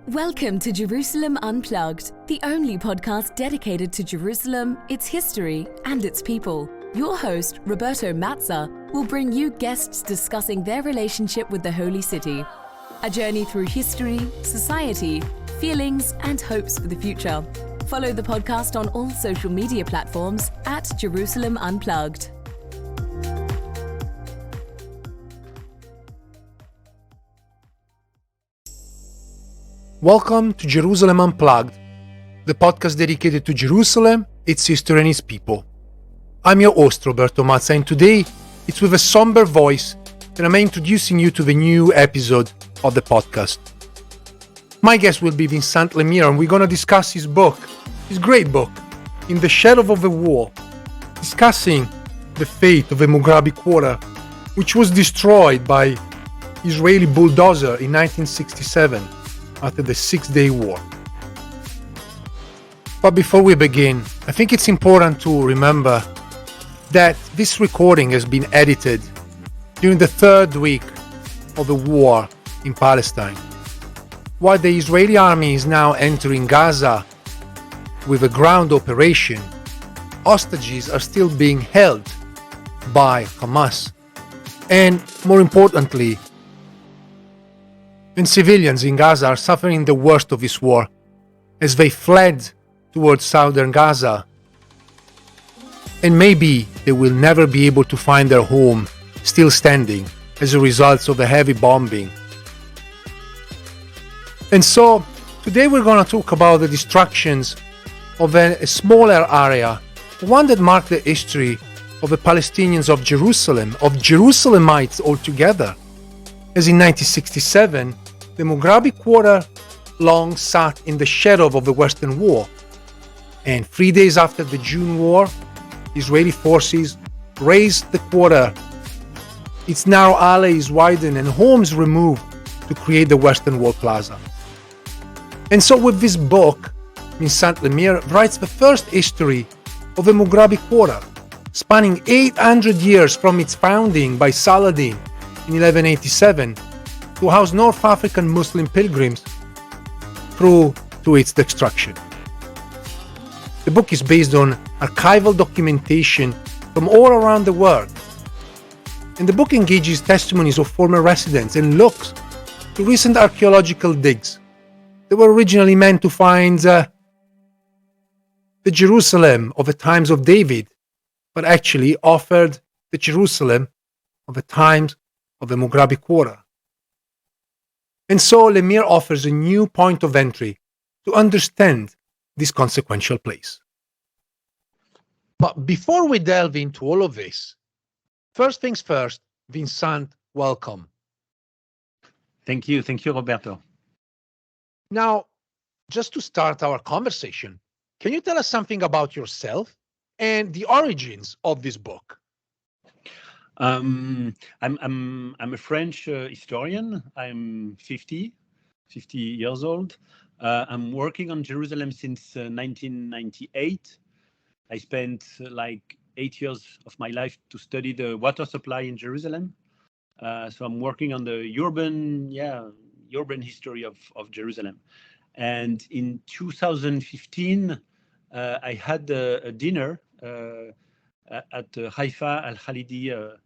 Welcome to Jerusalem Unplugged, the only podcast dedicated to Jerusalem, its history, and its people. Your host, Roberto Mazza, will bring you guests discussing their relationship with the Holy City. A journey through history, society, feelings, and hopes for the future. Follow the podcast on all social media platforms at Jerusalem Unplugged. Welcome to Jerusalem Unplugged, the podcast dedicated to Jerusalem, its history and its people. I'm your host, Roberto Mazza, and today it's with a somber voice that I'm introducing you to the new episode of the podcast. My guest will be Vincent Lemire, and we're going to discuss his book, his great book, In the Shadow of the War, discussing the fate of the Mughrabi Quarter, which was destroyed by Israeli bulldozer in 1967. After the Six-Day War. But before we begin, I think it's important to remember that this recording has been edited during the third week of the war in Palestine. While the Israeli army is now entering Gaza with a ground operation, hostages are still being held by Hamas. And more importantly, and civilians in Gaza are suffering the worst of this war as they fled towards southern Gaza. And maybe they will never be able to find their home still standing as a result of the heavy bombing. And so today we're going to talk about the destructions of a smaller area, one that marked the history of the Palestinians of Jerusalem, of Jerusalemites altogether. As in 1967, the Mughrabi Quarter long sat in the shadow of the Western Wall. And 3 days after the June War, Israeli forces razed the quarter. Its narrow alleys widened and homes removed to create the Western Wall Plaza. And so with this book, Vincent Lemire writes the first history of the Mughrabi Quarter, spanning 800 years from its founding by Saladin in 1187 to house North African Muslim pilgrims through to its destruction. The book is based on archival documentation from all around the world, and the book engages testimonies of former residents and looks to recent archaeological digs that were originally meant to find the Jerusalem of the times of David, but actually offered the Jerusalem of the times of the Mughrabi Quarter. And so Lemire offers a new point of entry to understand this consequential place. But before we delve into all of this, first things first, Vincent, welcome. Thank you, Roberto. Now, just to start our conversation, can you tell us something about yourself and the origins of this book? I'm a French historian. I'm 50 years old. I'm working on Jerusalem since 1998. I spent like 8 years of my life to study the water supply in Jerusalem. So I'm working on the urban history of Jerusalem. And in 2015, I had a dinner at the Haifa Al-Khalidi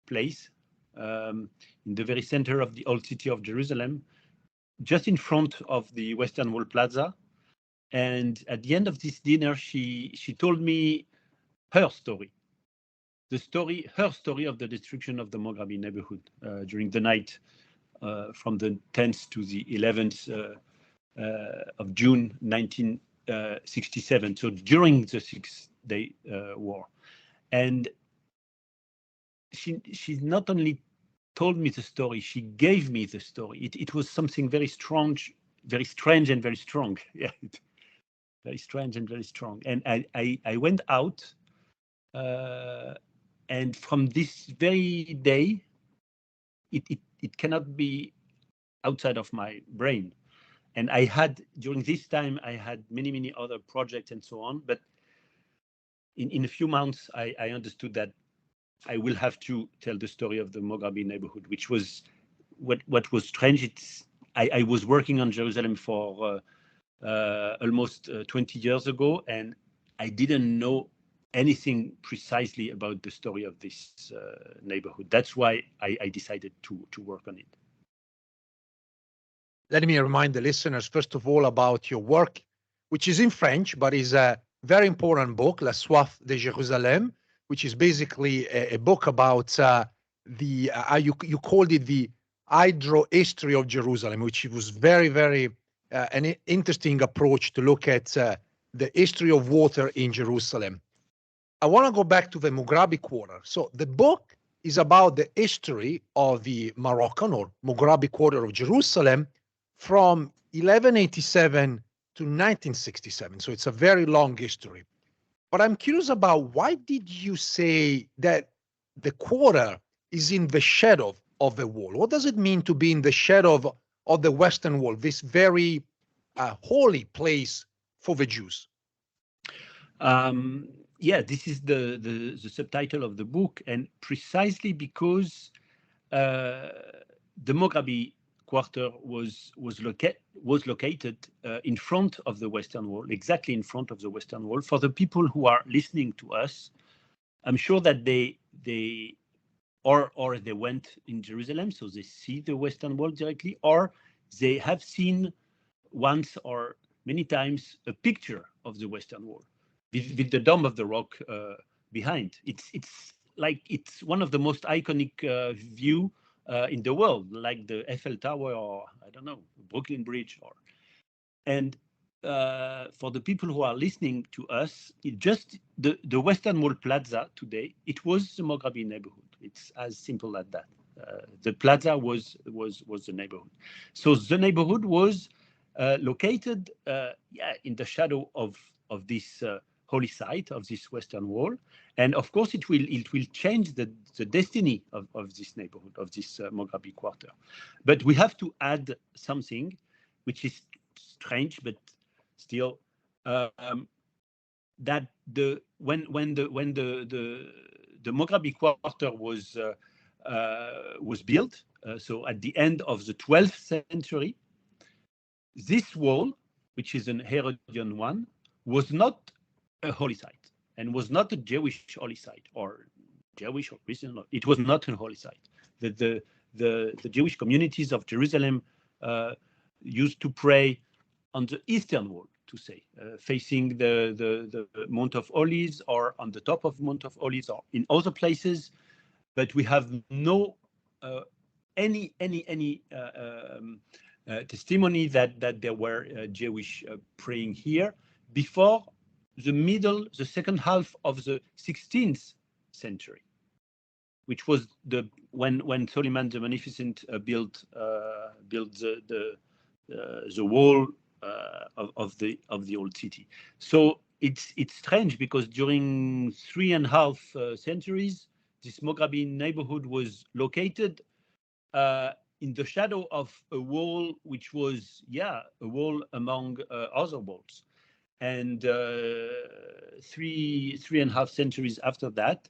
place in the very center of the old city of Jerusalem, just in front of the Western Wall Plaza. And at the end of this dinner, she told me her story, her story of the destruction of the Mughrabi neighborhood during the night from the 10th to the 11th of June 1967. So during the Six-Day War. And she not only told me the story, she gave me the story. It was something very strange and very strong. Yeah, very strange and very strong. And I went out, and from this very day, it cannot be outside of my brain. And during this time, I had many other projects and so on. But in a few months, I understood that I will have to tell the story of the Mughrabi neighborhood, which was what was strange. I was working on Jerusalem for almost 20 years ago, and I didn't know anything precisely about the story of this neighborhood. That's why I decided to work on it. Let me remind the listeners, first of all, about your work, which is in French, but is a very important book, La Soif de Jérusalem, which is basically a book about you called it the hydrohistory of Jerusalem, which was very, very an interesting approach to look at the history of water in Jerusalem. I want to go back to the Mughrabi Quarter. So the book is about the history of the Moroccan or Mughrabi Quarter of Jerusalem from 1187 to 1967. So it's a very long history. But I'm curious about, why did you say that the quarter is in the shadow of the wall? What does it mean to be in the shadow of the Western Wall, this very holy place for the Jews? Yeah, this is the subtitle of the book, and precisely because the Mughrabi Quarter was located in front of the Western Wall, exactly in front of the Western Wall. For the people who are listening to us, I'm sure that they went in Jerusalem, so they see the Western Wall directly, or they have seen once or many times a picture of the Western Wall with the Dome of the Rock behind. It's one of the most iconic view in the world, like the Eiffel Tower, or I don't know, Brooklyn Bridge, and for the people who are listening to us, the Western Wall Plaza today, it was the Mughrabi neighborhood. It's as simple as that. The plaza was the neighborhood. So the neighborhood was located in the shadow of this holy site, of this Western Wall, and of course it will change the destiny of this neighborhood, of this Mughrabi Quarter. But we have to add something which is strange, but still, that when the Mughrabi Quarter was built, so at the end of the 12th century, this wall, which is an Herodian one, was not a holy site, and was not a Jewish holy site, or Jewish or Christian. It was not a holy site. The Jewish communities of Jerusalem used to pray on the eastern wall, to say, facing the Mount of Olives, or on the top of Mount of Olives, or in other places. But we have no any testimony that there were Jewish praying here before the second half of the 16th century, which was when Solomon the Magnificent built the wall of the old city. So it's strange, because during 3.5 centuries, this Mughrabi neighborhood was located in the shadow of a wall, which was a wall among other walls. And 3.5 centuries after that,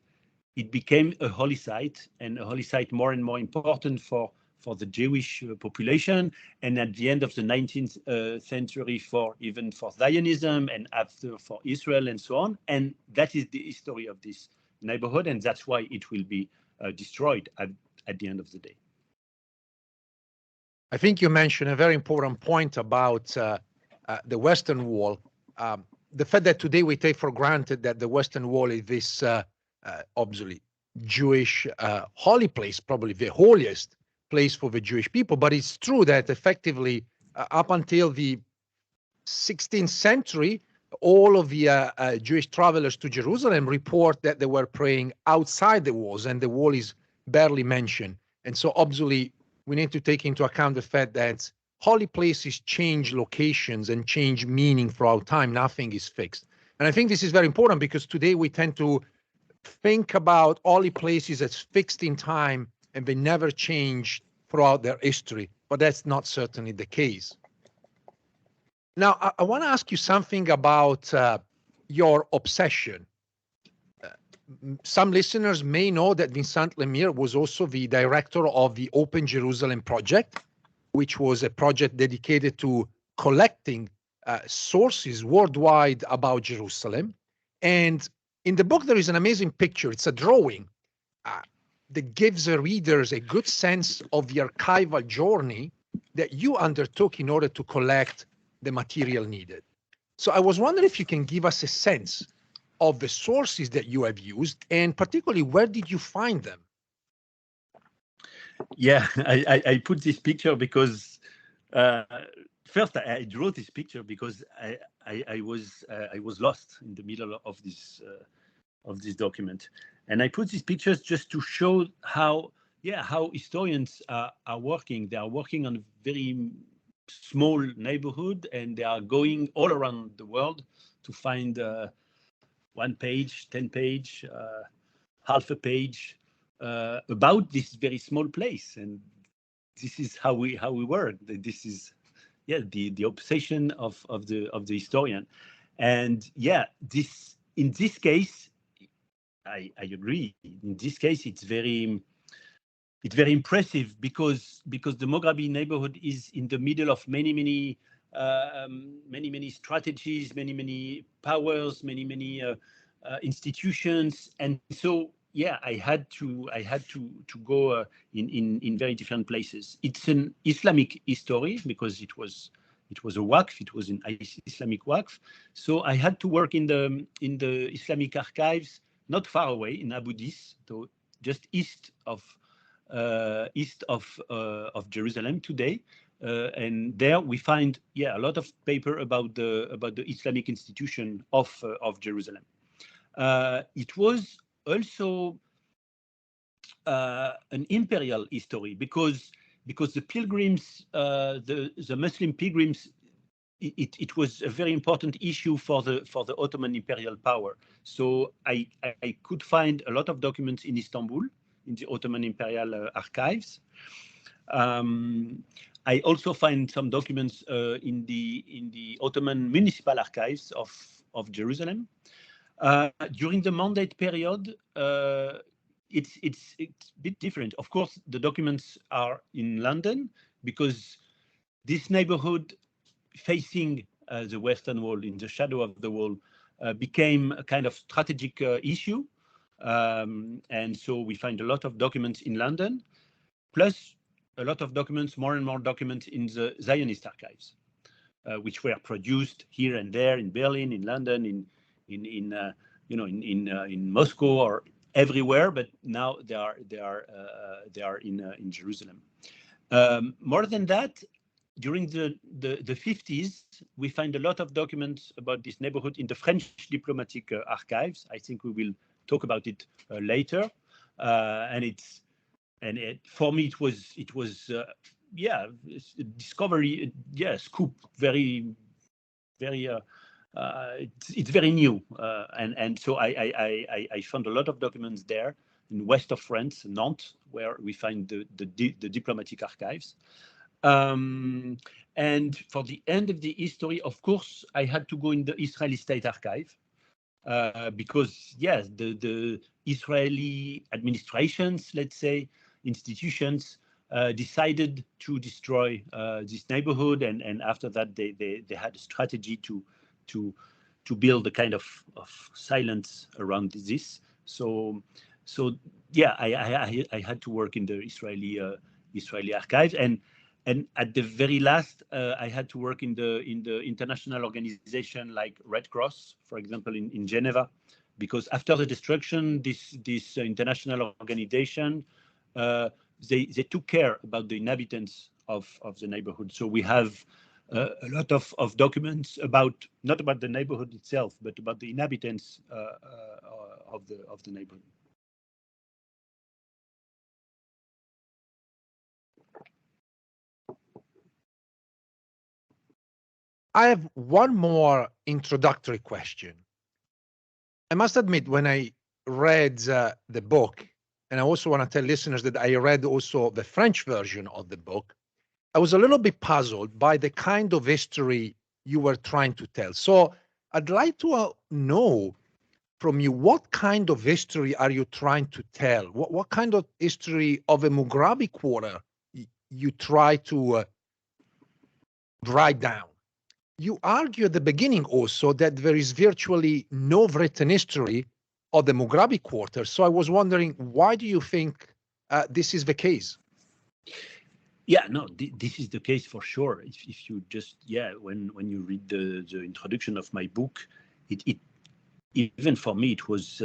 it became a holy site, and a holy site more and more important for the Jewish population, and at the end of the 19th century even for Zionism, and after for Israel, and so on. And that is the history of this neighborhood, and that's why it will be destroyed at the end of the day. I think you mentioned a very important point about the Western Wall. The fact that today we take for granted that the Western Wall is this obviously Jewish holy place, probably the holiest place for the Jewish people. But it's true that effectively up until the 16th century, all of the Jewish travelers to Jerusalem report that they were praying outside the walls, and the wall is barely mentioned. And so obviously we need to take into account the fact that holy places change locations and change meaning throughout time. Nothing is fixed. And I think this is very important, because today we tend to think about holy places as fixed in time, and they never change throughout their history. But that's not certainly the case. Now, I want to ask you something about your obsession. Some listeners may know that Vincent Lemire was also the director of the Open Jerusalem project, which was a project dedicated to collecting sources worldwide about Jerusalem. And in the book, there is an amazing picture. It's a drawing that gives the readers a good sense of the archival journey that you undertook in order to collect the material needed. So I was wondering if you can give us a sense of the sources that you have used, and particularly where did you find them? Yeah, I put this picture because first I drew this picture because I was lost in the middle of this document, and I put these pictures just to show how historians are working. They are working on a very small neighborhood, and they are going all around the world to find 1 page, 10 page, half a page about this very small place. And this is how we work. This is the obsession of the historian. And this, in this case, I agree. In this case, it's very impressive because the Mughrabi neighborhood is in the middle of many strategies, many powers, many institutions, and so I had to go in very different places. It's an Islamic history because it was a waqf. It was an Islamic waqf, so I had to work in the Islamic archives, not far away in Abu Dis, so just east of Jerusalem today, and there we find a lot of paper about the Islamic institution of Jerusalem. It was also an imperial history because the pilgrims, the Muslim pilgrims, it was a very important issue for the Ottoman imperial power. So I could find a lot of documents in Istanbul, in the Ottoman Imperial Archives. I also find some documents in the Ottoman Municipal Archives of Jerusalem. During the Mandate period, it's a bit different. Of course, the documents are in London because this neighborhood facing the Western Wall, in the shadow of the wall, became a kind of strategic issue. And so we find a lot of documents in London, plus a lot of documents, more and more documents in the Zionist archives, which were produced here and there in Berlin, in London, in Moscow or everywhere. But now they are in Jerusalem. More than that, during the 50s, we find a lot of documents about this neighborhood in the French diplomatic archives. I think we will talk about it later, for me it was a discovery, scoop, very it's very new, and so I found a lot of documents there in west of France, Nantes, where we find the diplomatic archives. And for the end of the history, of course, I had to go in the Israeli State Archive. Because the Israeli administrations, let's say, institutions, decided to destroy this neighborhood, and after that they had a strategy to build a kind of silence around this. So I had to work in the Israeli archives, and at the very last, I had to work in the international organization like Red Cross, for example, in Geneva, because after the destruction, this international organization, they took care about the inhabitants of the neighborhood. So we have a lot of documents not about the neighborhood itself, but about the inhabitants of the neighborhood. I have one more introductory question. I must admit, when I read the book, and I also want to tell listeners that I read also the French version of the book, I was a little bit puzzled by the kind of history you were trying to tell. So I'd like to know from you, what kind of history are you trying to tell? What kind of history of a Mughrabi Quarter you try to write down. You argue at the beginning also that there is virtually no written history of the Mughrabi Quarter. So I was wondering, why do you think this is the case? Yeah, no, this is the case for sure. If you just, when you read the introduction of my book, it even for me, it was,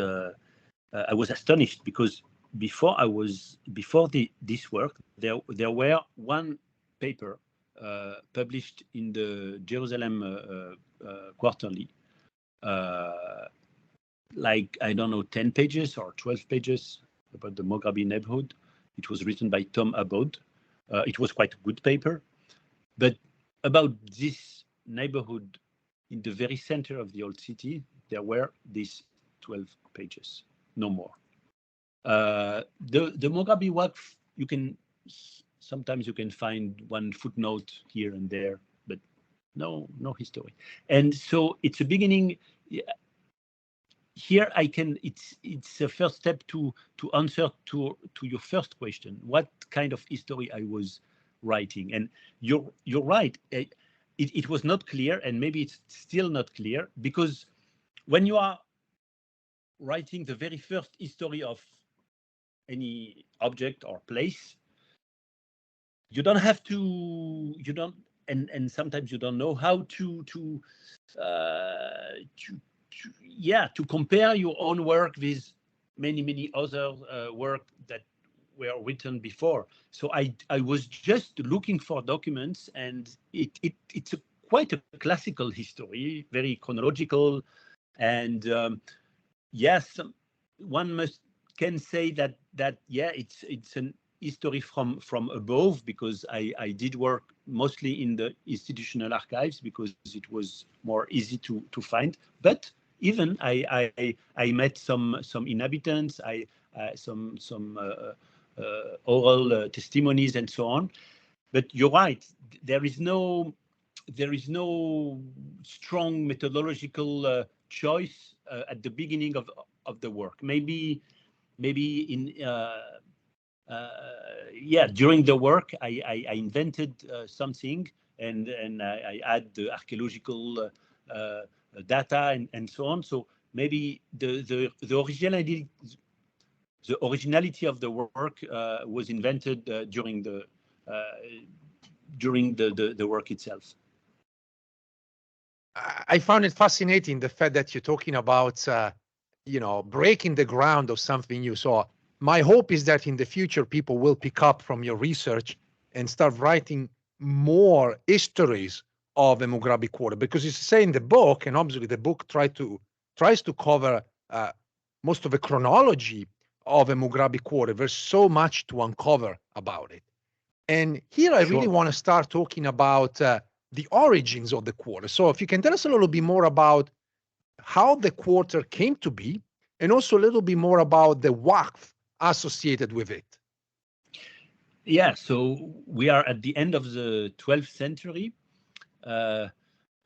I was astonished because before this work, there were one paper published in the Jerusalem Quarterly, like, I don't know, 10 pages or 12 pages about the Mughrabi neighborhood. It was written by Tom Abod. It was quite a good paper, but about this neighborhood in the very center of the old city, there were these 12 pages, no more. The Mughrabi Waqf, sometimes you can find one footnote here and there, but no history. And so it's a beginning. Here it's a first step to answer to your first question, what kind of history I was writing. And you're right, it was not clear, and maybe it's still not clear, because when you are writing the very first history of any object or place, you don't have to, and sometimes you don't know how to compare your own work with many other work that were written before. So I was just looking for documents, and it's quite a classical history, very chronological, and yes, one can say that it's an history from above, because I did work mostly in the institutional archives because it was more easy to find. But even I met some inhabitants, some oral testimonies and so on. But you're right, there is no strong methodological choice at the beginning of the work. Maybe in during the work I invented something, and I add the archaeological data and so on. So maybe the originality of the work was invented during the work itself. I found it fascinating, the fact that you're talking about, breaking the ground of something new. So my hope is that in the future, people will pick up from your research and start writing more histories of the Mughrabi Quarter, because you say in the book, and obviously the book tries to cover most of the chronology of the Mughrabi Quarter. There's so much to uncover about it. And here I really want to start talking about the origins of the quarter. So if you can tell us a little bit more about how the quarter came to be, and also a little bit more about the waqf associated with it. Yeah, so we are at the end of the 12th century. A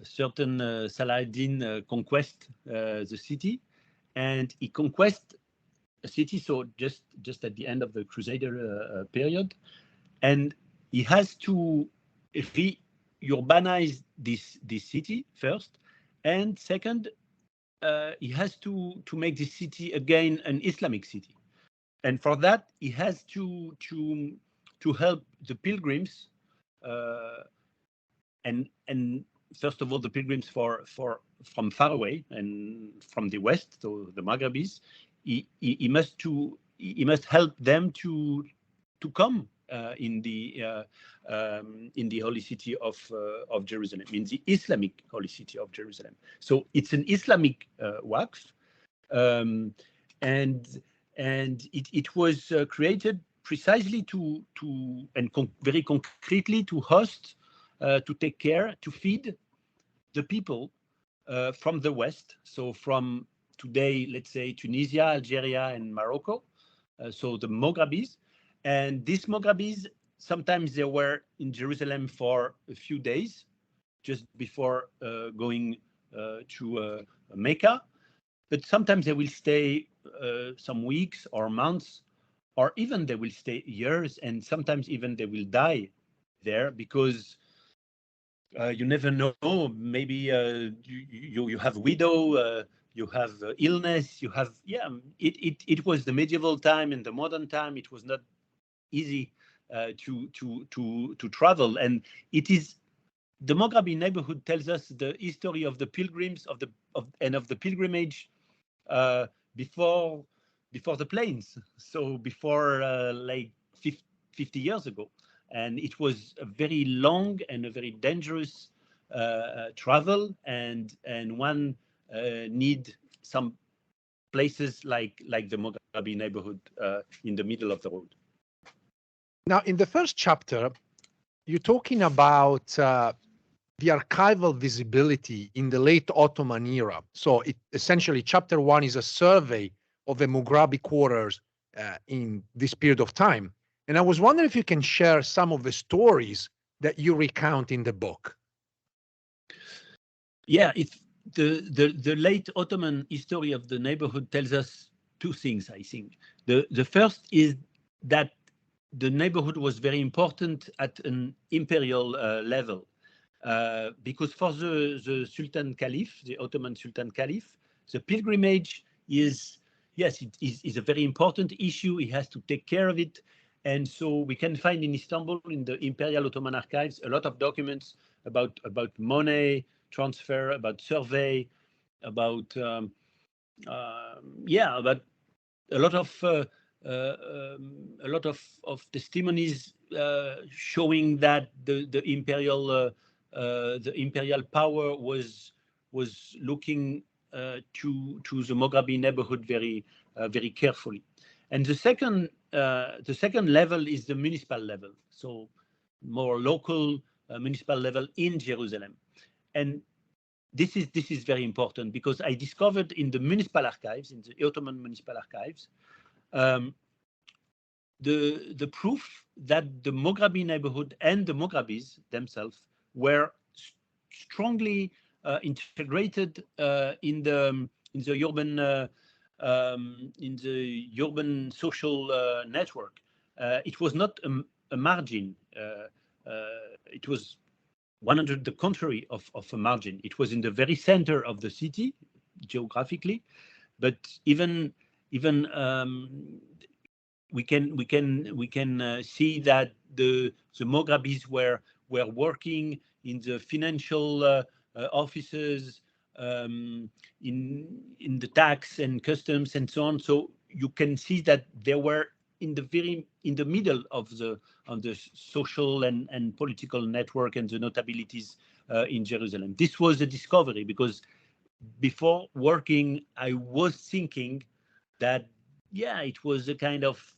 certain Saladin conquest the city, and he conquest a city, so just at the end of the Crusader period, and he has to urbanize this city first, and second, he has to make this city again an Islamic city, and for that he has to help the pilgrims, and first of all the pilgrims from far away and from the west, so the Maghrabis. He must help them to come in the holy city of Jerusalem, in the Islamic holy city of Jerusalem. So it's an Islamic waqf, and it was created precisely to very concretely to host, to take care, to feed the people from the West. So from today, let's say Tunisia, Algeria, and Morocco. So the Mughrabis. And these Mughrabis, sometimes they were in Jerusalem for a few days, just before going to Mecca. But sometimes they will stay some weeks or months, or even they will stay years, and sometimes even they will die there, because You never know. Maybe you have widow, you have illness, you have It was the medieval time and the modern time. It was not easy to travel, and it is the Mughrabi neighborhood tells us the history of the pilgrims of the pilgrimage before the planes. So before like 50 years ago. And it was a very long and a very dangerous travel, and one need some places like the Mughrabi neighborhood in the middle of the road. Now, in the first chapter, you're talking about the archival visibility in the late Ottoman era. So essentially, chapter 1 is a survey of the Mughrabi quarters in this period of time. And I was wondering if you can share some of the stories that you recount in the book. Yeah, it's the late Ottoman history of the neighborhood tells us two things, I think. The first is that the neighborhood was very important at an imperial level. Because for the Sultan Caliph, the Ottoman Sultan Caliph, the pilgrimage is a very important issue. He has to take care of it. And so we can find in Istanbul, in the Imperial Ottoman archives, a lot of documents about money transfer, about survey, about about a lot of testimonies showing that the imperial power was looking to the Mughrabi neighborhood very carefully. And the second level is the municipal level, so more local municipal level in Jerusalem. And this is very important because I discovered in the municipal archives, in the Ottoman municipal archives, the proof that the Mughrabi neighborhood and the Mughrabis themselves were strongly integrated in the urban social network. It was not a margin. It was the contrary of a margin. It was in the very center of the city geographically, but even we can see that the Mughrabis were working in the financial offices, in the tax and customs and so on. So you can see that they were in the middle of the social and political network and the notabilities in Jerusalem. This was a discovery because before working, I was thinking that it was a kind of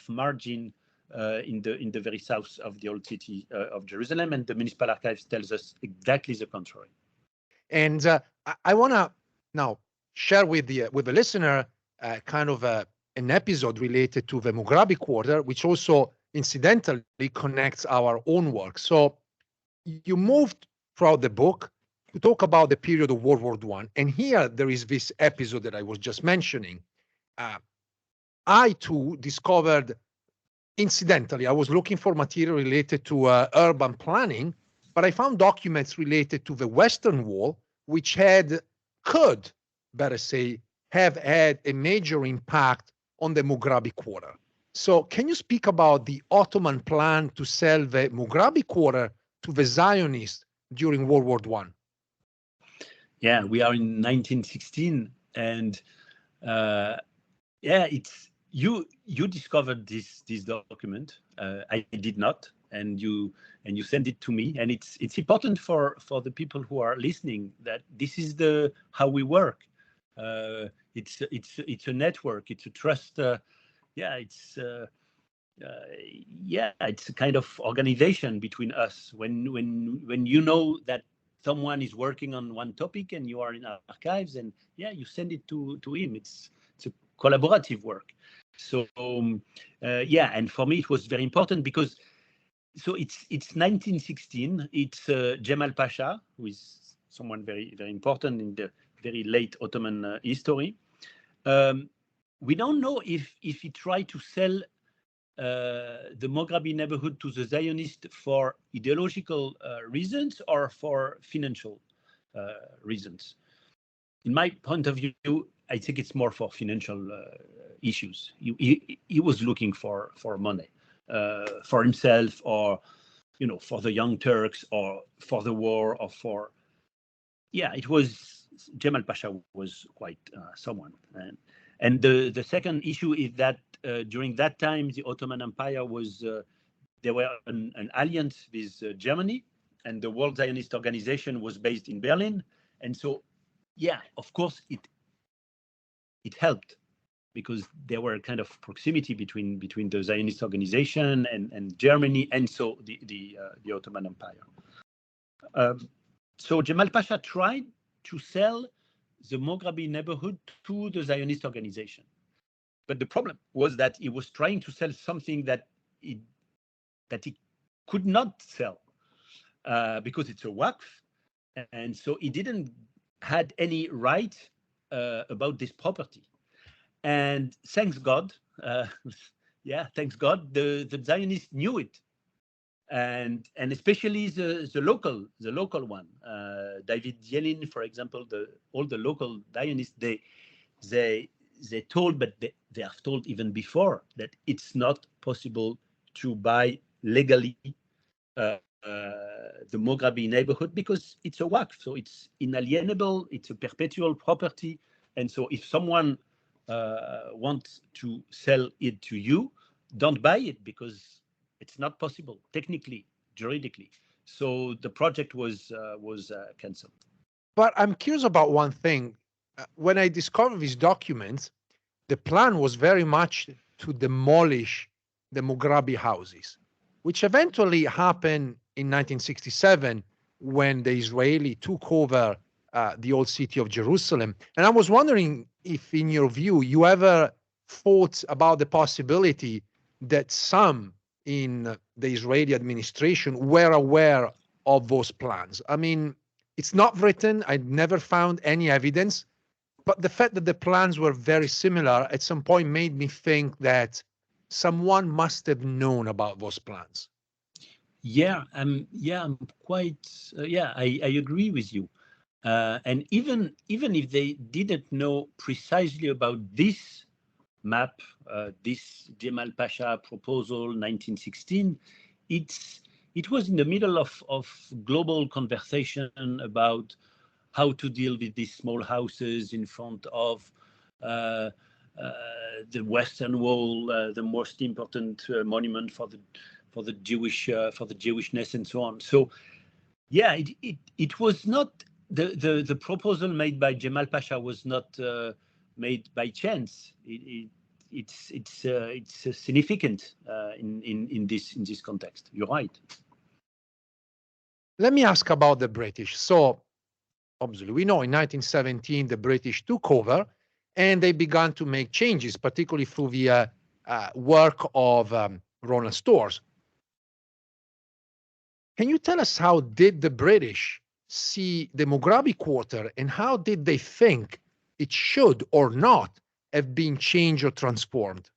margin in the very south of the old city of Jerusalem, and the municipal archives tells us exactly the contrary. And I want to now share with the listener kind of an episode related to the Mughrabi Quarter, which also incidentally connects our own work. So you moved throughout the book to talk about the period of World War I, and here there is this episode that I was just mentioning. I too discovered, incidentally, I was looking for material related to urban planning, but I found documents related to the Western Wall, which could have had a major impact on the Mughrabi Quarter. So can you speak about the Ottoman plan to sell the Mughrabi Quarter to the Zionists during World War I? Yeah, we are in 1916, and it's you discovered this document. I did not, and you send it to me, and it's important for the people who are listening that this is how we work. It's a network. It's a trust. It's a kind of organization between us. When you know that someone is working on one topic and you are in archives, and you send it to him. It's a collaborative work. So and for me it was very important because it's 1916. It's Jemal Pasha, who is someone very, very important in the very late Ottoman history. We don't know if he tried to sell the Mughrabi neighborhood to the Zionists for ideological reasons or for financial reasons. In my point of view, I think it's more for financial issues. He was looking for money for himself, or for the Young Turks, or for the war, or for it was Jamal Pasha was quite someone. And the second issue is that during that time the Ottoman Empire was there were an alliance with Germany, and the World Zionist Organization was based in Berlin, and so of course it helped, because there were kind of proximity between the Zionist organization and Germany, and so the Ottoman Empire. So Jamal Pasha tried to sell the Mughrabi neighborhood to the Zionist organization, but the problem was that he was trying to sell something that he could not sell because it's a waqf, and so he didn't had any right about this property. And thanks God, thanks God, the Zionists knew it, and especially the local one, David Yelin, for example, all the local Zionists, they told, but they have told even before, that it's not possible to buy legally the Mughrabi neighborhood, because it's a waqf, so it's inalienable, it's a perpetual property, and so if someone wants to sell it to you, don't buy it, because it's not possible technically, juridically. So the project was cancelled. But I'm curious about one thing. When I discovered these documents, the plan was very much to demolish the Mughrabi houses, which eventually happened in 1967 when the Israeli took over the old city of Jerusalem. And I was wondering if, in your view, you ever thought about the possibility that some in the Israeli administration were aware of those plans. I mean, it's not written. I never found any evidence. But the fact that the plans were very similar at some point made me think that someone must have known about those plans. I'm quite, I agree with you. And even if they didn't know precisely about this map, this Jamal Pasha proposal, 1916, it was in the middle of global conversation about how to deal with these small houses in front of the Western Wall, the most important monument for the Jewishness, and so on. So, it was not the proposal made by Jamal Pasha was not made by chance. It's significant in this context. You're right. Let me ask about the British. So, obviously, we know in 1917 the British took over, and they began to make changes, particularly through the work of Ronald Storrs. Can you tell us, how did the British see the Mughrabi Quarter, and how did they think it should or not have been changed or transformed?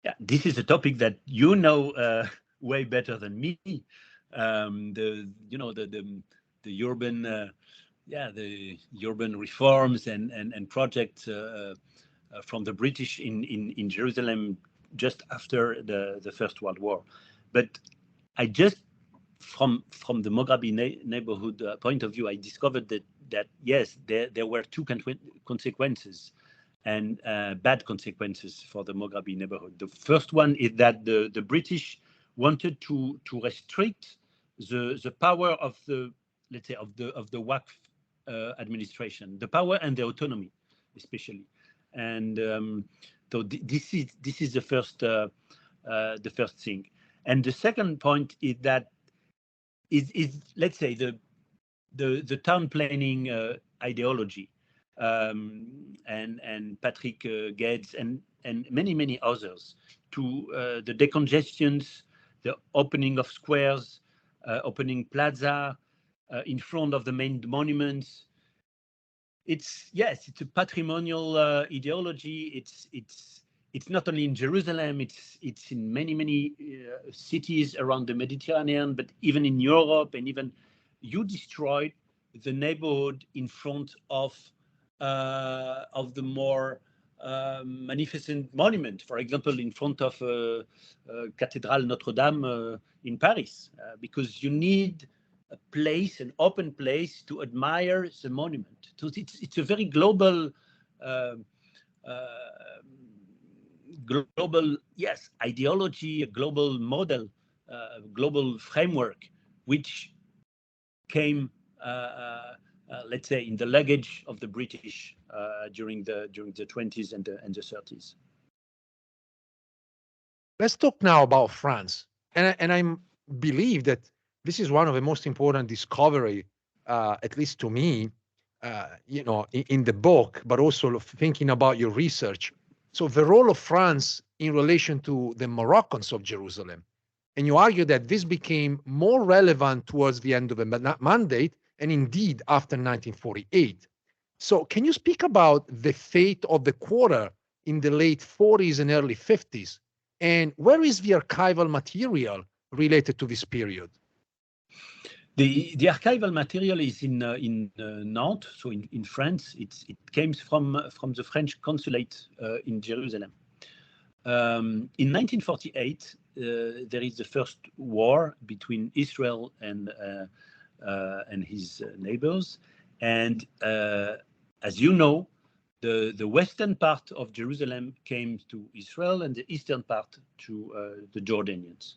Yeah, this is a topic that way better than me. The urban the urban reforms and projects from the British in Jerusalem just after the First World War. But I just from the Mughrabi neighborhood point of view, I discovered that yes, there were two consequences, and bad consequences for the Mughrabi neighborhood. The first one is that the British wanted to restrict the power of the, let's say, of the Waqf administration, the power and the autonomy, especially. And so this is the first thing. And the second point is that is let's say the town planning ideology, and Patrick Guedes and many others, to the decongestions, the opening of squares, opening plaza in front of the main monuments. It's a patrimonial ideology. it's not only in Jerusalem, it's in many cities around the Mediterranean, but even in Europe, and even you destroyed the neighborhood in front of the more magnificent monument, for example, in front of Cathedral Notre Dame in Paris, because you need a place, an open place to admire the monument. So it's a very global ideology, a global model, global framework, which came, let's say, in the luggage of the British during the 20s and the 30s. Let's talk now about France, and I believe that this is one of the most important discovery, at least to me, in the book, but also thinking about your research. So the role of France in relation to the Moroccans of Jerusalem. And you argue that this became more relevant towards the end of the mandate, and indeed after 1948. So can you speak about the fate of the quarter in the late 40s and early 50s? And where is the archival material related to this period? The archival material is in Nantes, so in France. It came from the French consulate in Jerusalem. In 1948, there is the first war between Israel and his neighbors, and as you know, the western part of Jerusalem came to Israel, and the eastern part to the Jordanians.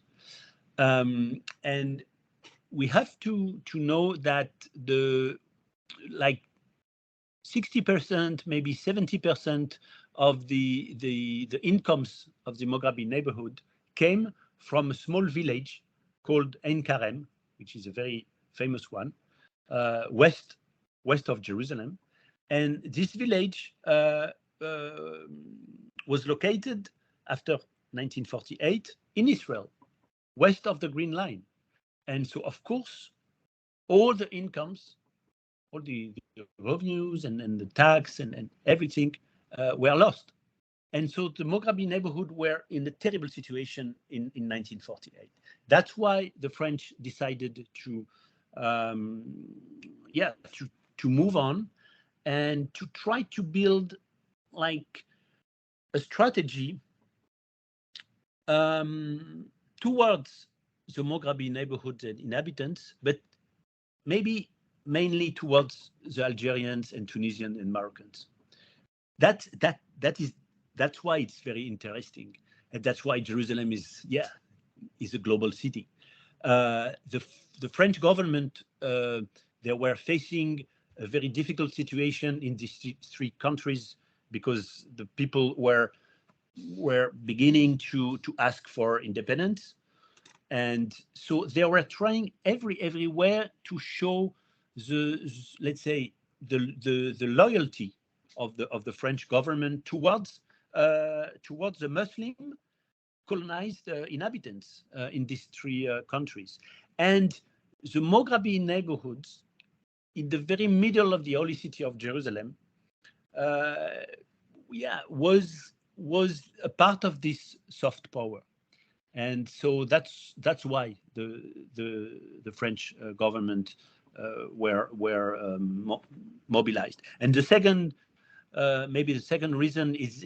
And we have to know that the 60%, maybe 70% of the incomes of the Mughrabi neighborhood came from a small village called Ein Karem, which is a very famous one, west of Jerusalem. And this village was located after 1948 in Israel, west of the Green Line. And so, of course, all the incomes, all the revenues and the tax and everything were lost. And so the Mughrabi neighborhood were in a terrible situation in 1948. That's why the French decided to move on and to try to build like a strategy towards the Mughrabi neighborhood and inhabitants, but maybe mainly towards the Algerians and Tunisians and Moroccans. That's why it's very interesting, and that's why Jerusalem is a global city. The French government, they were facing a very difficult situation in these three countries because the people were beginning to ask for independence. And so they were trying everywhere to show let's say the loyalty of the French government towards the Muslim colonized inhabitants in these three countries. And the Mughrabi neighborhoods in the very middle of the holy city of Jerusalem was a part of this soft power. And so that's why the French government were mobilized. And the second, maybe the second reason is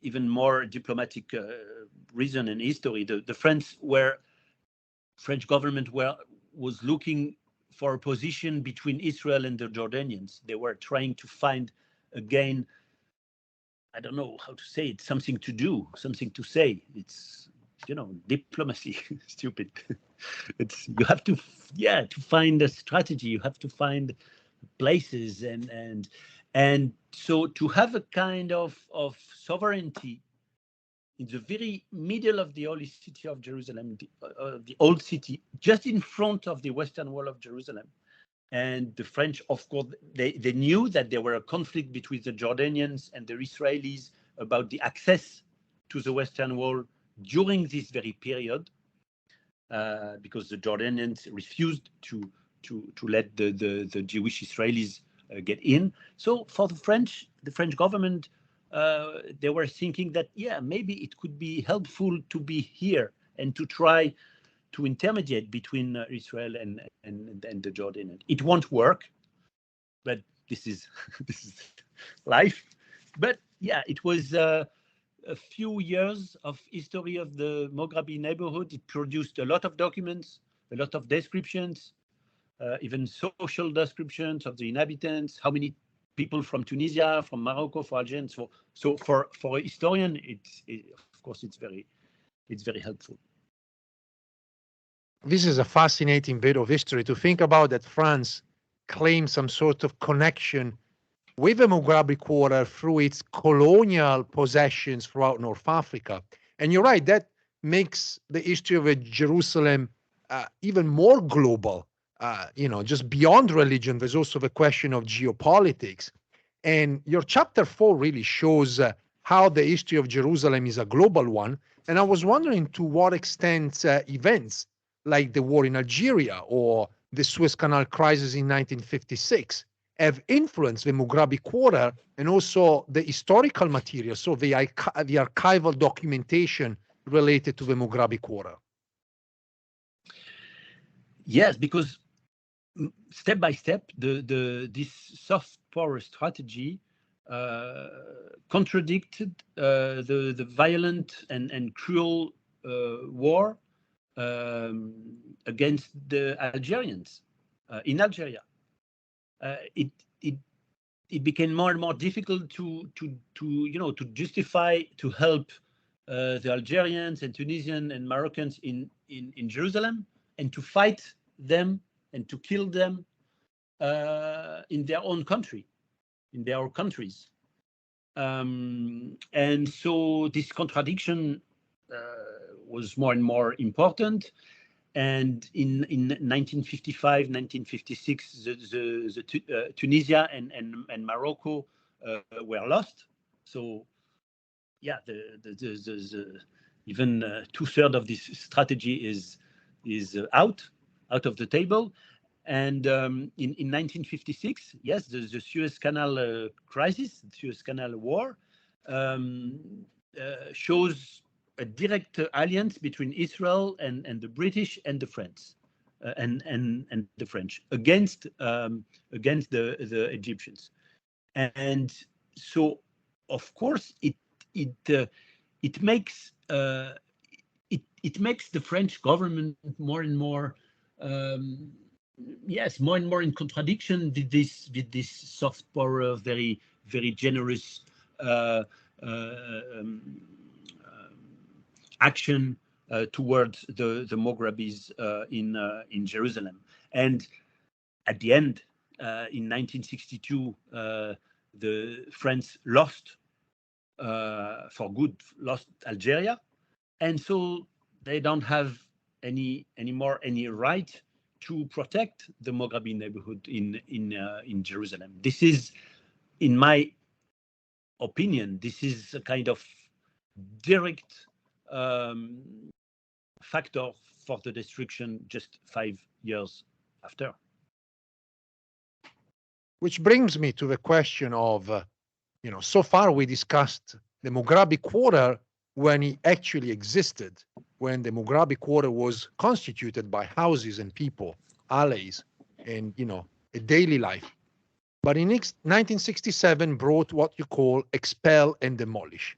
even more diplomatic reason in history. The French government was looking for a position between Israel and the Jordanians. They were trying to find again, I don't know how to say it, something to do, something to say. It's diplomacy. Stupid. You have to find a strategy. You have to find places and so to have a kind of sovereignty in the very middle of the holy city of Jerusalem, the old city, just in front of the western wall of Jerusalem. And the French, of course, they knew that there were a conflict between the Jordanians and the Israelis about the access to the western wall during this very period, because the Jordanians refused to let the Jewish Israelis get in. So for the French government they were thinking that, yeah, maybe it could be helpful to be here and to try to intermediate between Israel and the Jordan. It won't work, but this is this is life. But yeah, it was a few years of history of the Mughrabi neighborhood. It produced a lot of documents, a lot of descriptions, even social descriptions of the inhabitants, how many people from Tunisia, from Morocco, for Algerians. So for a historian, of course it's very helpful. This is a fascinating bit of history to think about, that France claimed some sort of connection with the Mughrabi Quarter through its colonial possessions throughout North Africa. And you're right, that makes the history of Jerusalem even more global. Just beyond religion, there's also the question of geopolitics. And your chapter 4 really shows how the history of Jerusalem is a global one. And I was wondering to what extent events like the war in Algeria or the Suez Canal crisis in 1956 have influenced the Mughrabi Quarter and also the historical material, so the archival documentation related to the Mughrabi Quarter. Yes, because step by step, this soft power strategy contradicted the violent and cruel war against the Algerians in Algeria. It became more and more difficult to justify to help the Algerians and Tunisians and Moroccans in Jerusalem, and to fight them and to kill them in their own country, in their countries. And so this contradiction was more and more important. And in 1955, 1956, Tunisia and Morocco were lost. So, yeah, even 2/3 of this strategy is out of the table. And in 1956, yes, the Suez Canal crisis, the Suez Canal War, shows a direct alliance between Israel and the British and the French, and the French against the Egyptians. And so, of course, it makes the French government more and more more and more in contradiction with this soft power, very generous action towards the Mughrabis in Jerusalem. And at the end, in 1962, the French lost for good, lost Algeria, and so they don't have any right to protect the Mughrabi neighborhood in Jerusalem. This is, in my opinion, this is a kind of direct factor for the destruction just 5 years after. Which brings me to the question of, so far we discussed the Mughrabi Quarter when it actually existed, when the Mughrabi Quarter was constituted by houses and people, alleys, and, a daily life. But in 1967 brought what you call expel and demolish.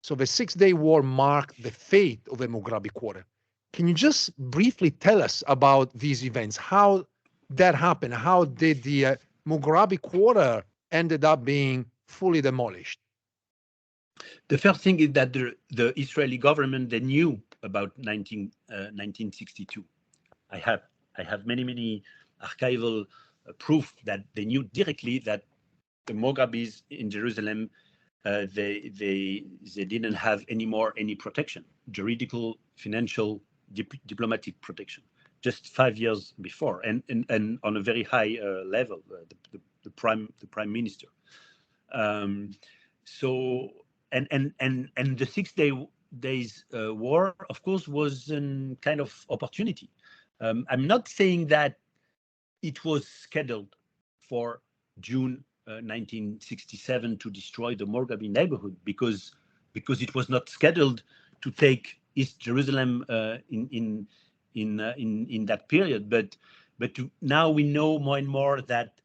So the Six-Day War marked the fate of the Mughrabi Quarter. Can you just briefly tell us about these events, how that happened? How did the Mughrabi Quarter ended up being fully demolished? The first thing is that the Israeli government, they knew about 1962. I have many archival proof that they knew directly that the Mughrabis in Jerusalem, they didn't have any protection, juridical, financial, diplomatic protection, just 5 years before, and on a very high level, the prime minister. So and the 6 days war, of course, was a kind of opportunity. I'm not saying that it was scheduled for June 1967 to destroy the Mughrabi neighborhood because it was not scheduled to take East Jerusalem in that period. But now we know more and more that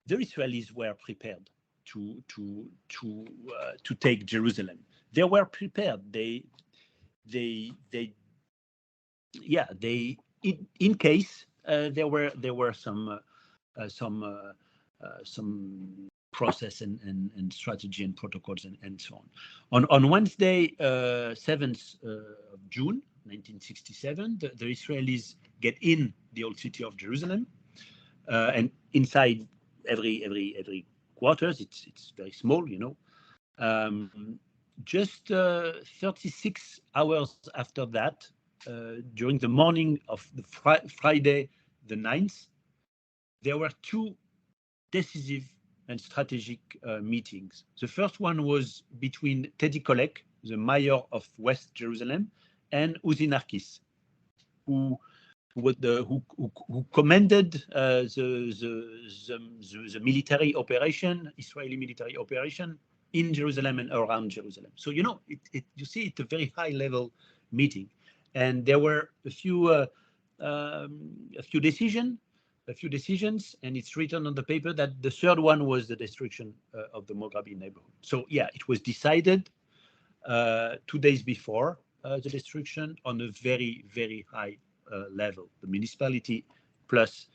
the Israelis were prepared to take Jerusalem. They were prepared. In case there were some process and strategy and protocols and so on. On Wednesday, 7th of June, 1967, the Israelis get in the old city of Jerusalem, and inside every quarters, it's very small, you know. Just 36 hours after that, during the morning of the Friday, the 9th, there were two decisive and strategic meetings. The first one was between Teddy Kollek, the mayor of West Jerusalem, and Uzi Narkis, who commanded the military operation, Israeli military operation in Jerusalem and around Jerusalem. So, you know, you see, it's a very high level meeting, and there were a few decisions, and it's written on the paper that the third one was the destruction of the Mughrabi neighborhood. So yeah, it was decided 2 days before the destruction on a very, very high level, the municipality plus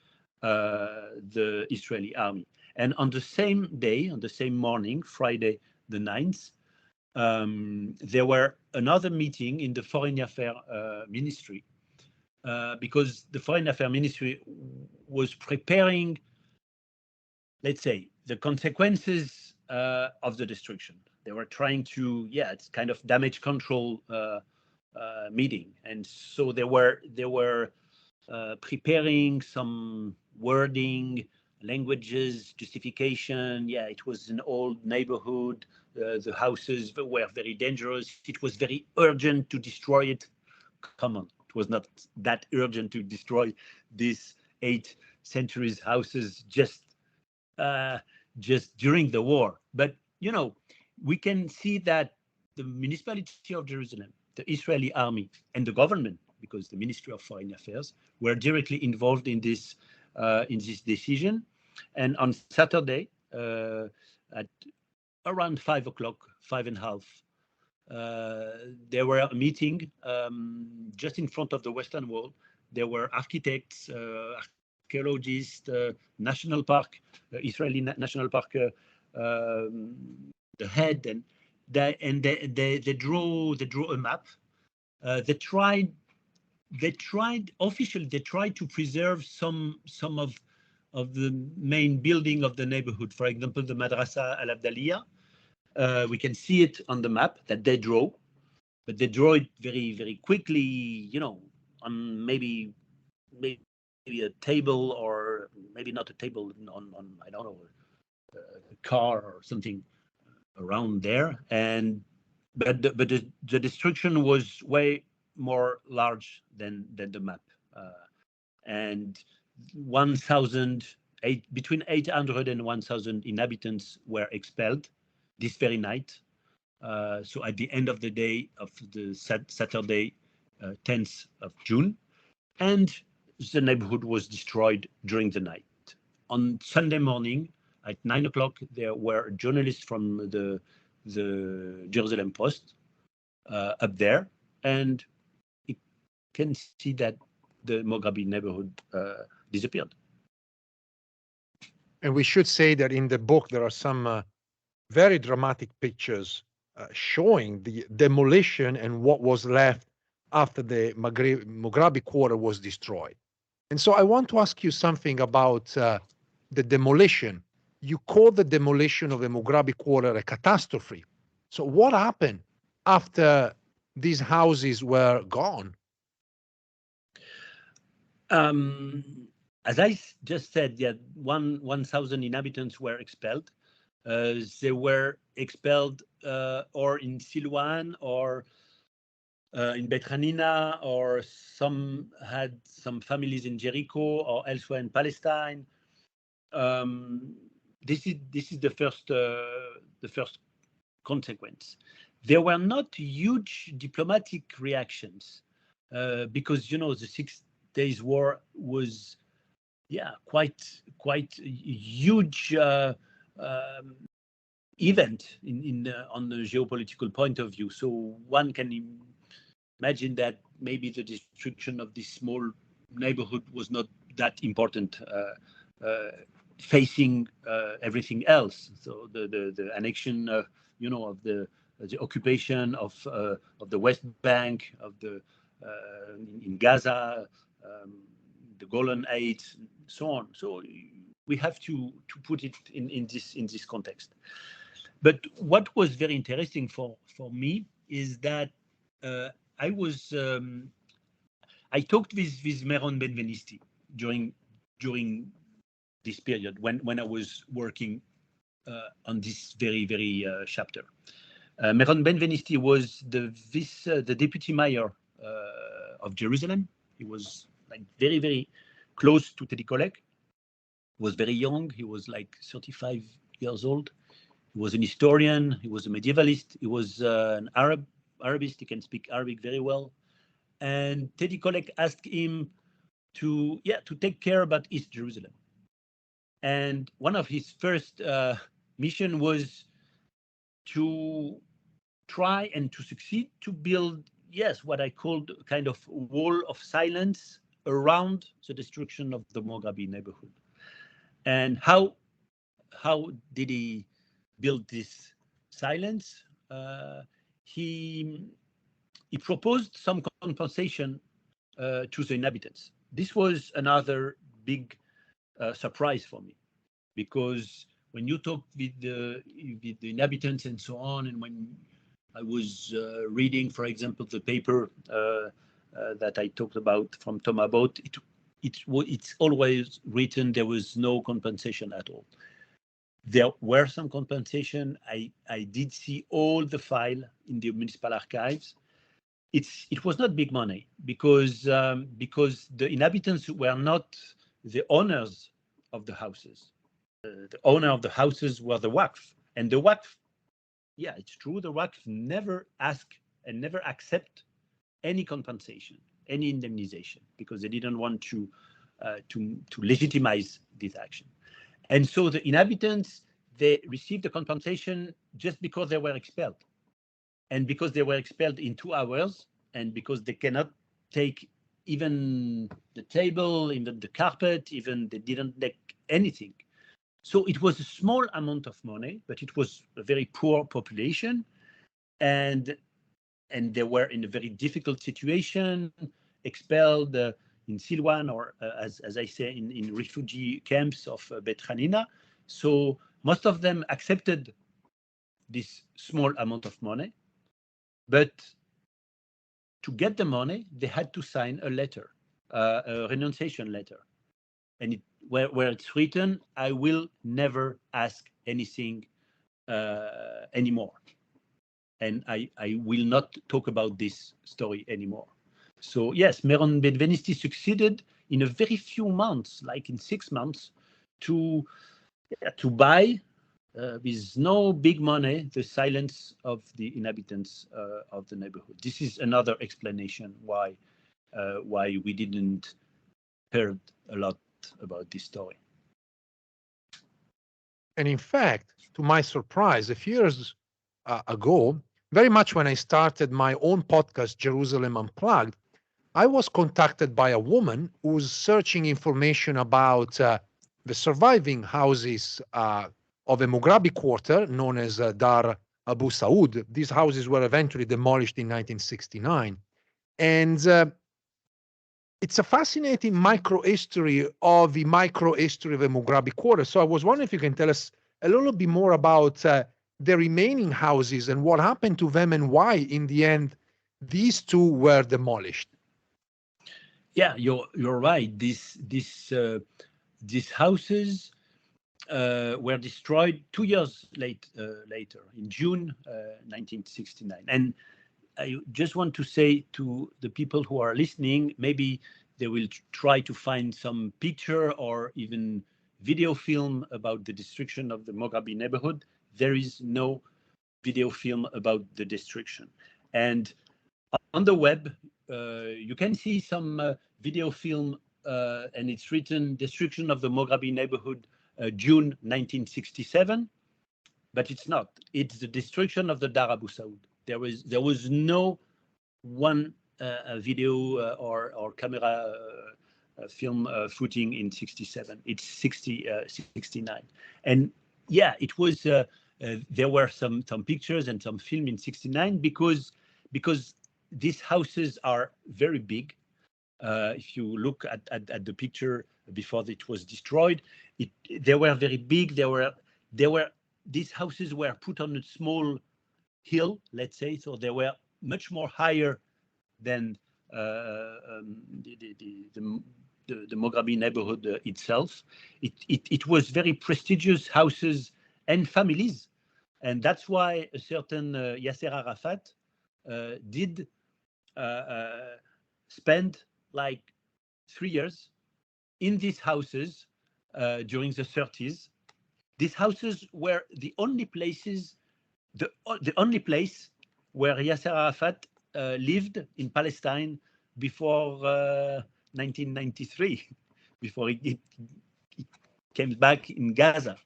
the Israeli army. And on the same day, on the same morning, Friday the 9th, there were another meeting in the Foreign Affairs Ministry, because the Foreign Affairs Ministry was preparing, let's say, the consequences of the destruction. They were trying to, it's kind of damage control meeting, and so they were preparing some wording, languages, justification. Yeah, it was an old neighborhood. The houses were very dangerous. It was very urgent to destroy it. Come on, it was not that urgent to destroy these 8 centuries houses just during the war. But you know, we can see that the municipality of Jerusalem, the Israeli army, and the government, because the Ministry of Foreign Affairs, were directly involved in this decision. And on Saturday, at around 5 o'clock, 5:30, there were a meeting just in front of the Western Wall. There were architects, archaeologists, national park, Israeli national park, the head, and they drew a map. They tried to preserve some of the main building of the neighborhood. For example, the Madrasa Al Abdaliyah. We can see it on the map that they draw, but they draw it very, very quickly, you know, on maybe a table, or maybe not a table, on I don't know, a car or something around there. But the destruction was way more large than the map, and between 800 and 1,000 inhabitants were expelled this very night. So at the end of the day of the Saturday, 10th of June, and the neighborhood was destroyed during the night. On Sunday morning at 9 o'clock, there were journalists from the Jerusalem Post up there, and you can see that the Mughrabi neighborhood disappeared. And we should say that in the book there are some very dramatic pictures showing the demolition and what was left after the Mughrabi Quarter was destroyed. And so I want to ask you something about the demolition. You call the demolition of the Mughrabi Quarter a catastrophe. So what happened after these houses were gone? As I just said, 1,000 inhabitants were expelled. They were expelled or in Silwan, or in Beit Hanina, or some had some families in Jericho or elsewhere in Palestine. this is the first consequence. There were not huge diplomatic reactions because the 6 Days War was quite a huge event on the geopolitical point of view. So one can imagine that maybe the destruction of this small neighborhood was not that important facing everything else. So the annexion of the occupation of the West Bank, of the in Gaza, the Golan Heights, so on. So we have to put it in this context. But what was very interesting for me is that I talked with Meron Benvenisti during this period when I was working on this very chapter. Meron Benvenisti was the deputy mayor of Jerusalem. He was like very close to Teddy Kollek. He was very young. He was like 35 years old. He was an historian. He was a medievalist. He was an Arabist. He can speak Arabic very well. And Teddy Kollek asked him to take care about East Jerusalem. And one of his first mission was to try and to succeed to build, what I called a kind of wall of silence around the destruction of the Mughrabi neighborhood. And how did he build this silence? He proposed some compensation to the inhabitants. This was another big surprise for me, because when you talk with the inhabitants and so on, and when I was reading, for example, the paper that I talked about from Thomas Boat, it's always written there was no compensation at all. There were some compensation. I did see all the file in the municipal archives. It was not big money because the inhabitants were not the owners of the houses. The owner of the houses were the Waqf, and the Waqf, it's true, the Waqf never ask and never accept any compensation, any indemnization, because they didn't want to legitimize this action. And so the inhabitants, they received the compensation just because they were expelled. And because they were expelled in 2 hours, and because they cannot take even the table, even the carpet, even they didn't take anything. So it was a small amount of money, but it was a very poor population. And they were in a very difficult situation, expelled in Silwan, or as I say, in refugee camps of Bet Hanina. So most of them accepted this small amount of money, but to get the money, they had to sign a letter, a renunciation letter. And where it's written, I will never ask anything anymore. And I will not talk about this story anymore. So yes, Meron Benvenisti succeeded in a very few months, like in 6 months, to buy with no big money the silence of the inhabitants of the neighborhood. This is another explanation why we didn't heard a lot about this story. And in fact, to my surprise, a few years ago, very much when I started my own podcast, Jerusalem Unplugged, I was contacted by a woman who's searching information about the surviving houses of a Mughrabi Quarter known as Dar Abu Saud. These houses were eventually demolished in 1969. And it's a fascinating micro-history of the micro-history of the Mughrabi Quarter. So I was wondering if you can tell us a little bit more about the remaining houses and what happened to them and why, in the end, these two were demolished. Yeah, you're right. These houses were destroyed 2 years later, in June 1969. And I just want to say to the people who are listening, maybe they will try to find some picture or even video film about the destruction of the Mughrabi neighborhood. There is no video film about the destruction. And on the web, you can see some video film, and it's written Destruction of the Mughrabi Neighborhood, June 1967, but it's not. It's the destruction of the Dar Abu Saud. There was no one video or camera film footing in 67. It's 69. And yeah, it was, there were some pictures and some film in 69 because these houses are very big. If you look at the picture before it was destroyed, they were very big. These houses were put on a small hill, let's say, so they were much more higher than the Mughrabi neighborhood itself. It was very prestigious houses and families, and that's why a certain Yasser Arafat did spend like 3 years in these houses during the 30s. These houses were the only places, the only place where Yasser Arafat lived in Palestine before 1993, before he came back in Gaza.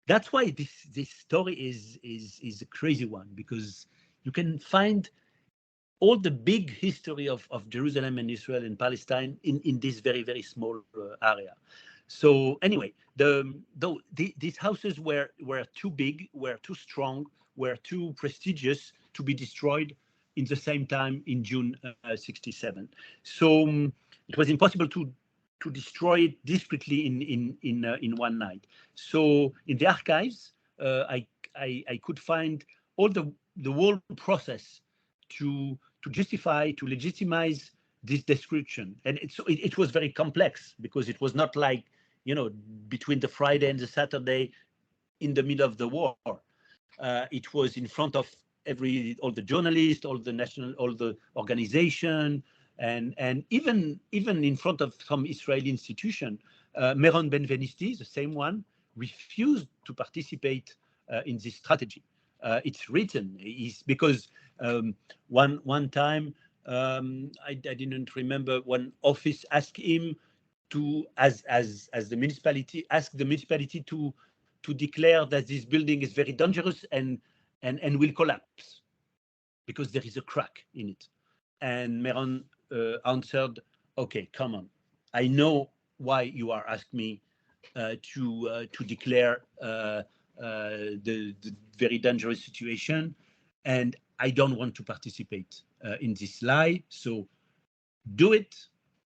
That's why this story is a crazy one, because you can find all the big history of Jerusalem and Israel and Palestine in this very, very small area. So anyway, these houses were too big, were too strong, were too prestigious to be destroyed in the same time in June 67. So it was impossible to destroy it discreetly in one night. So in the archives, I could find all the whole process to justify, to legitimize this description. And it was very complex, because it was not like, between the Friday and the Saturday in the middle of the war. It was in front of all the journalists, all the organization, and even in front of some Israeli institution. Meron Benvenisti, the same one, refused to participate in this strategy. It's written, because one time, I didn't remember, one office asked him to, as the municipality, ask the municipality to declare that this building is very dangerous and will collapse because there is a crack in it. And Meron answered, "Okay, come on. I know why you are asking me to declare the very dangerous situation, and I don't want to participate in this lie. So do it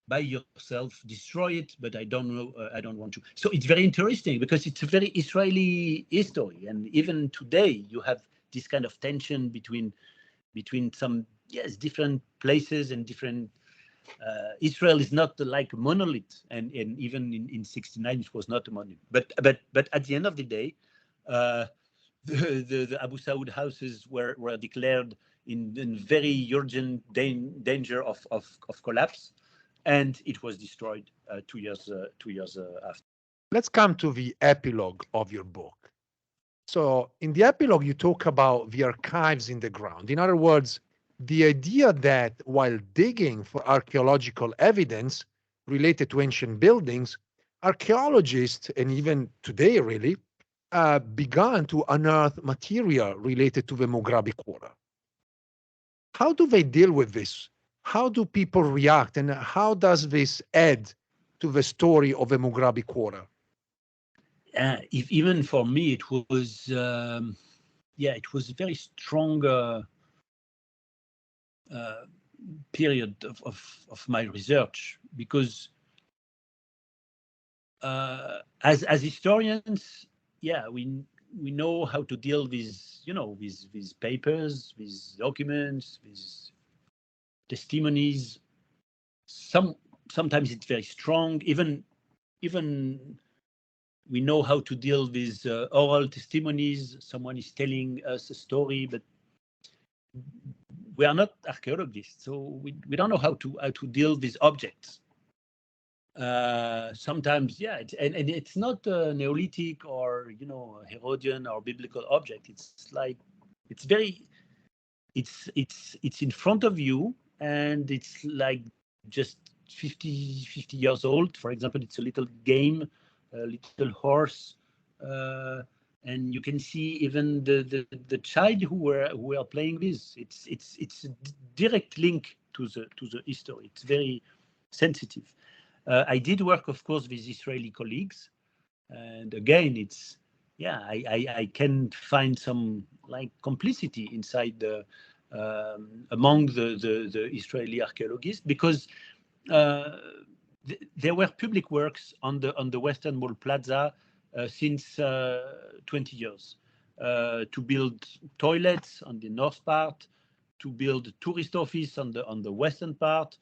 by yourself, destroy it, but I don't know, I don't want to." So it's very interesting, because it's a very Israeli history, and even today you have this kind of tension between some different places and different. Israel is not like a monolith, and even in 69 it was not a monolith. But at the end of the day, the Abu Saud houses were declared in very urgent danger of collapse, and it was destroyed 2 years after. Let's come to the epilogue of your book. So in the epilogue, you talk about the archives in the ground. In other words, the idea that while digging for archaeological evidence related to ancient buildings, archaeologists, and even today really, began to unearth material related to the Mughrabi Quarter. How do they deal with this? How do people react, and how does this add to the story of the Mughrabi Quarter? Even for me, it was it was a very strong period of my research, because as historians, we know how to deal with these papers, with documents, with testimonies. Sometimes it's very strong. Even we know how to deal with oral testimonies. Someone is telling us a story, but we are not archaeologists, so we don't know how to deal with objects. Sometimes, yeah, and it's not a Neolithic or Herodian or biblical object. It's like it's very it's in front of you, and it's like just 50 years old. For example, it's a little game, a little horse, and you can see even the child who were playing this. It's a direct link to the history. It's very sensitive. I did work, of course, with Israeli colleagues, and again, it's I can find some like complicity inside among the Israeli archaeologists, because there were public works on the Western Wall Plaza since 20 years to build toilets on the north part, to build tourist office on the western part,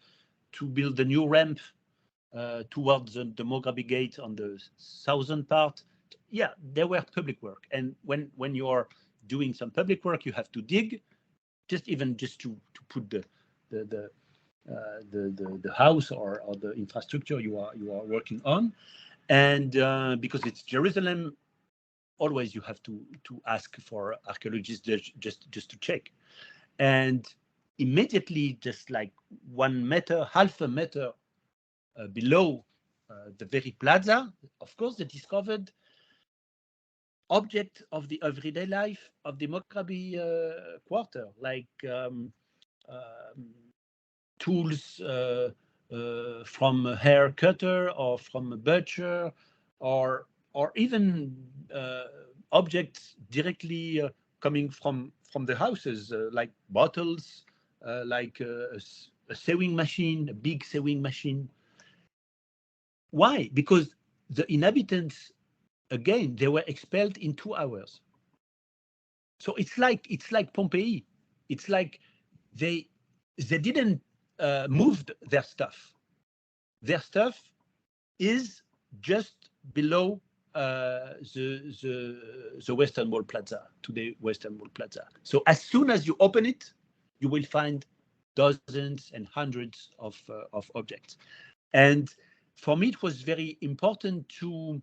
to build the new ramp towards the Mughrabi Gate on the southern part. Yeah, there were public work, and when you are doing some public work, you have to dig, just to put the house or the infrastructure you are working on, and because it's Jerusalem, always you have to ask for archaeologists just to check, and immediately, just like 1 meter, half a meter below the very plaza, of course, they discovered object of the everyday life of the Mughrabi Quarter, like tools from a hair cutter or from a butcher, or even objects directly coming from the houses, like bottles, like a sewing machine, a big sewing machine. Why? Because the inhabitants, again, they were expelled in 2 hours. So it's like Pompeii. It's like they didn't move their stuff. Their stuff is just below the Western Wall Plaza, today Western Wall Plaza. So as soon as you open it, you will find dozens and hundreds of objects. And for me, it was very important to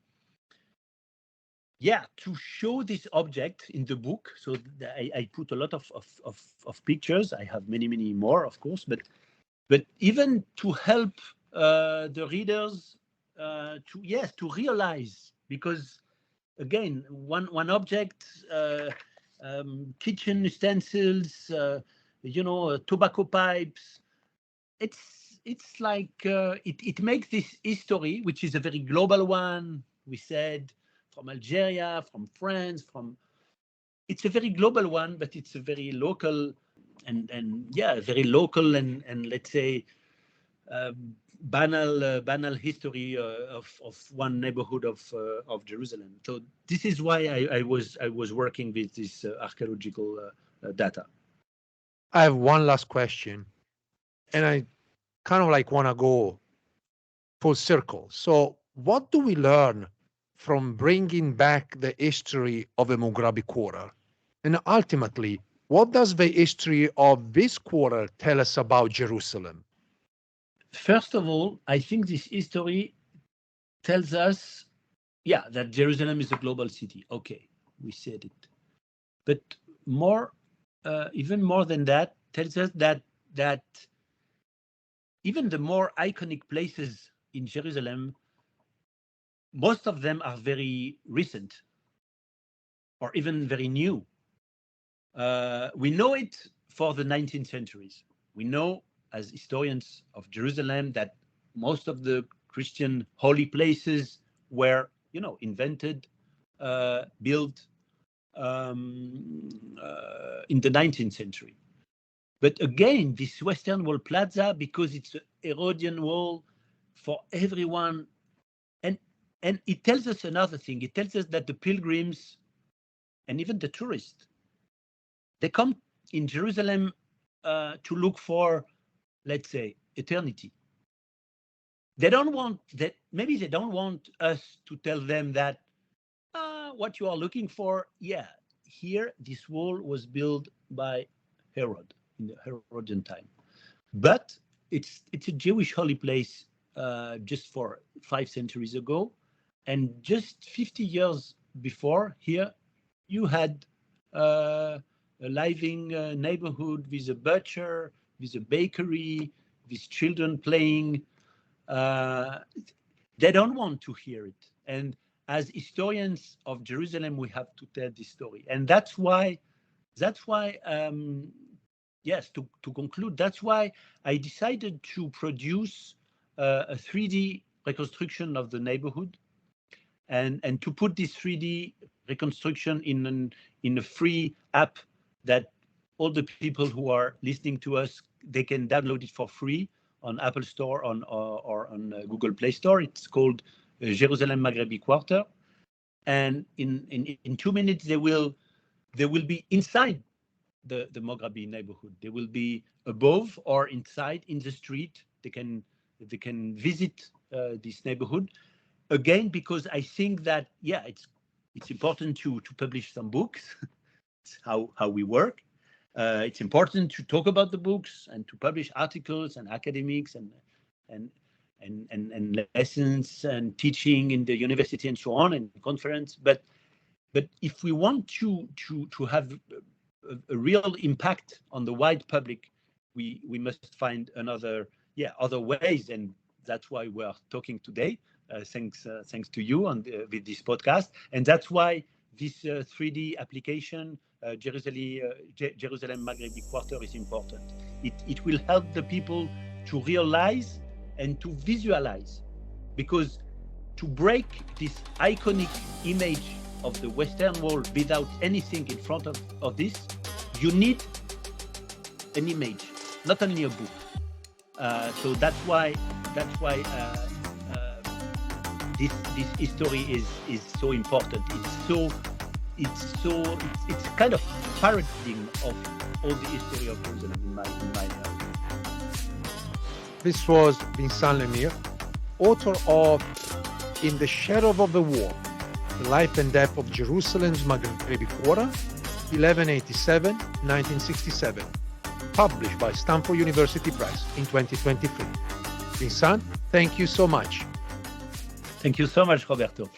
show this object in the book. So I put a lot of pictures. I have many more, of course, but even to help the readers to realize, because again, one object, kitchen utensils, tobacco pipes. It's like it makes this history, which is a very global one. We said from Algeria, from France, it's a very global one, but it's a very local and very local and let's say banal history of one neighborhood of Jerusalem. So this is why I was working with this archaeological data. I have one last question, and I kind of like want to go full circle. So what do we learn from bringing back the history of the Mughrabi Quarter? And ultimately, what does the history of this quarter tell us about Jerusalem? First of all, I think this history tells us, that Jerusalem is a global city. Okay, we said it. But more, even more than that, tells us that even the more iconic places in Jerusalem, most of them are very recent or even very new. We know it for the 19th centuries. We know, as historians of Jerusalem, that most of the Christian holy places were, invented, built in the 19th century. But again, this Western Wall Plaza, because it's a Herodian wall for everyone, and it tells us another thing. It tells us that the pilgrims and even the tourists, they come in Jerusalem to look for, let's say, eternity. They don't want that. Maybe they don't want us to tell them that what you are looking for. Here this wall was built by Herod in the Herodian time, but it's a Jewish holy place just for 5 centuries ago. And just 50 years before, here, you had a living neighborhood with a butcher, with a bakery, with children playing. They don't want to hear it. And as historians of Jerusalem, we have to tell this story. And that's why, yes, to conclude, that's why I decided to produce a 3D reconstruction of the neighborhood, and to put this 3D reconstruction in a free app that all the people who are listening to us, they can download it for free on Apple Store or on Google Play Store. It's called Jerusalem Mughrabi Quarter. And in 2 minutes, they will be inside the Mughrabi neighborhood. They will be above or inside in the street. They can visit this neighborhood. Again, because I think that, yeah, it's important to publish some books. It's how we work. It's important to talk about the books and to publish articles and academics and lessons and teaching in the university and so on, and conference. But if we want to have a real impact on the wide public, we must find other ways, and that's why we are talking today. Thanks to you with this podcast, and that's why this 3D application, Jerusalem Mughrabi Quarter, is important. It will help the people to realize and to visualize, because to break this iconic image of the Western Wall without anything in front of this, you need an image, not only a book. So that's why this history is so important. It's kind of paradigm of all the history of Jerusalem in my This was Vincent Lemire, author of In the Shadow of the Wall, The Life and Death of Jerusalem's Mughrabi Quarter, 1187-1967, published by Stanford University Press in 2023. Vincent, thank you so much. Thank you so much, Roberto.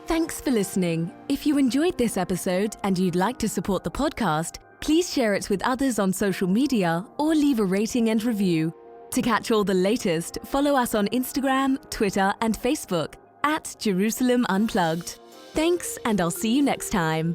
Thanks for listening. If you enjoyed this episode and you'd like to support the podcast, please share it with others on social media or leave a rating and review. To catch all the latest, follow us on Instagram, Twitter, and Facebook @Jerusalem Unplugged. Thanks, and I'll see you next time.